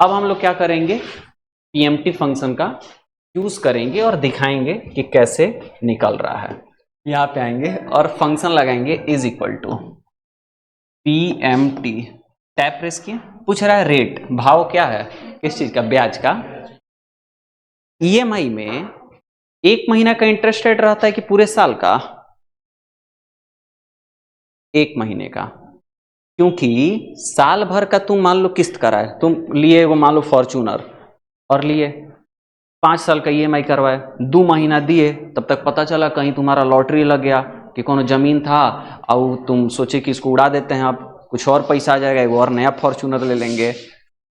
अब हम लोग क्या करेंगे, पीएमटी फंक्शन का यूज करेंगे और दिखाएंगे कि कैसे निकल रहा है। यहां पे आएंगे और फंक्शन लगाएंगे is equal to PMT, tab press किए, पूछ रहा है रेट, भाव क्या है, किस चीज का, ब्याज का। ईएमआई में एक महीना का इंटरेस्ट रेट रहता है कि पूरे साल का, एक महीने का, क्योंकि साल भर का तुम मान लो किस्त कराए, तुम लिए वो मान लो फॉर्च्यूनर और लिए 5 साल का ईएमआई करवाए, 2 महीना दिए, तब तक पता चला कहीं तुम्हारा लॉटरी लग गया कि कोनो जमीन था और तुम सोचे कि इसको उड़ा देते हैं, अब कुछ और पैसा आ जाएगा, वो और नया फॉर्च्यूनर ले लेंगे,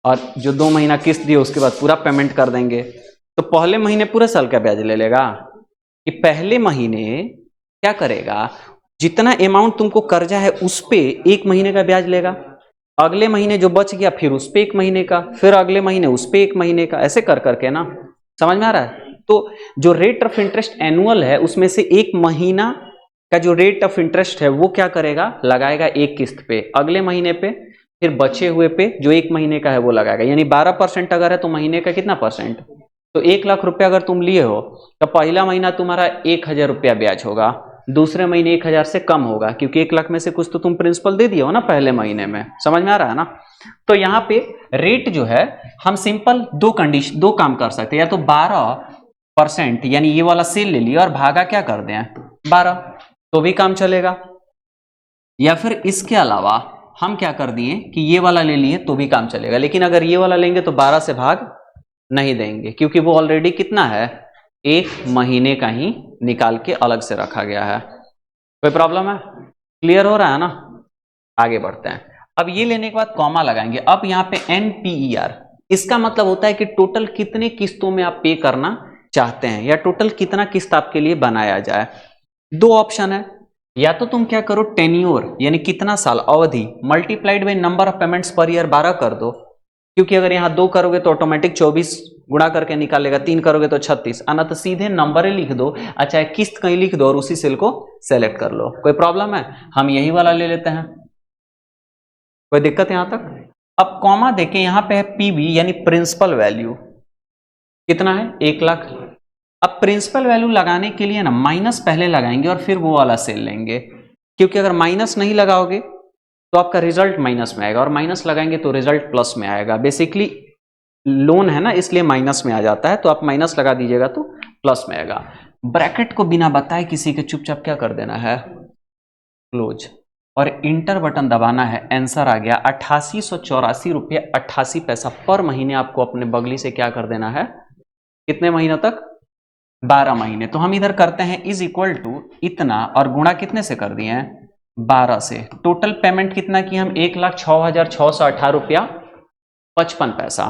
और जो 2 महीना किस्त दिए उसके बाद पूरा पेमेंट कर देंगे। तो पहले महीने पूरे साल का ब्याज ले लेगा कि पहले महीने क्या करेगा, जितना अमाउंट तुमको कर्जा है उस पे 1 महीने का ब्याज लेगा, अगले महीने जो बच गया फिर उस पे 1 महीने का, फिर अगले महीने उस पे 1 महीने का, ऐसे कर करके ना, समझ में आ रहा है। तो जो रेट ऑफ इंटरेस्ट एनुअल है उसमें से 1 महीना का जो रेट ऑफ इंटरेस्ट है वो क्या करेगा, लगाएगा एक किस्त पे, अगले महीने पे, फिर बचे हुए पे जो 1 महीने का है वो लगाएगा। यानी 12% अगर है तो महीने का कितना परसेंट, तो 1 लाख रुपया अगर तुम लिए हो तो पहला महीना तुम्हारा 1000 रुपया ब्याज होगा, दूसरे महीने 1000 से कम होगा, क्योंकि 1 लाख में से कुछ तो तुम प्रिंसिपल दे दिए हो ना पहले महीने में, समझ में आ रहा है ना। तो यहाँ पे रेट जो है हम सिंपल दो काम कर सकते हैं, या तो 12% यानी ये वाला सेल ले लिया और भागा क्या कर दें 12, तो भी काम चलेगा, या फिर इसके अलावा हम क्या कर दिए कि ये वाला ले लिए तो भी काम चलेगा, लेकिन अगर ये वाला लेंगे तो 12 से भाग नहीं देंगे, क्योंकि वो ऑलरेडी कितना है, 1 महीने का ही निकाल के अलग से रखा गया है। कोई प्रॉब्लम है, क्लियर हो रहा है ना। आगे बढ़ते हैं। अब ये लेने के बाद कॉमा लगाएंगे। अब यहाँ पे NPER, इसका मतलब होता है कि टोटल कितने किस्तों में आप पे करना चाहते हैं, या टोटल कितना किस्त आपके लिए बनाया जाए। 2 ऑप्शन है, या तो तुम क्या करो, टेन्योर यानी कितना साल, अवधि, multiplied by number of payments per year 12 कर दो, क्योंकि अगर यहां 2 करोगे तो ऑटोमेटिक 24 गुणा करके निकालेगा, 3 करोगे तो 36, आना तो सीधे नंबर ही लिख दो, अच्छा किस्त कहीं लिख दो और उसी सेल को सेलेक्ट कर लो। कोई प्रॉब्लम है, हम यही वाला ले लेते हैं, कोई दिक्कत यहां तक। अब कॉमा देके यहां पे है पीबी यानी प्रिंसिपल वैल्यू, कितना है 1 लाख। अब प्रिंसिपल वैल्यू लगाने के लिए ना माइनस पहले लगाएंगे और फिर वो वाला सेल लेंगे, क्योंकि अगर माइनस नहीं लगाओगे तो आपका रिजल्ट माइनस में आएगा, और माइनस लगाएंगे तो रिजल्ट प्लस में आएगा। बेसिकली लोन है ना इसलिए माइनस में आ जाता है, तो आप माइनस लगा दीजिएगा तो प्लस में आएगा। ब्रैकेट को बिना बताए किसी के चुपचाप क्या कर देना है, क्लोज, और इंटर बटन दबाना है। आंसर आ गया 8884 रुपये 88 पैसा पर महीने आपको अपने बगली से क्या कर देना है, कितने महीनों तक, 12 महीने। तो हम इधर करते हैं इज इक्वल टू इतना और गुणा कितने से कर दिए हैं, 12 से। टोटल पेमेंट कितना किया हम, 1,06,618 रुपया 55 पैसा।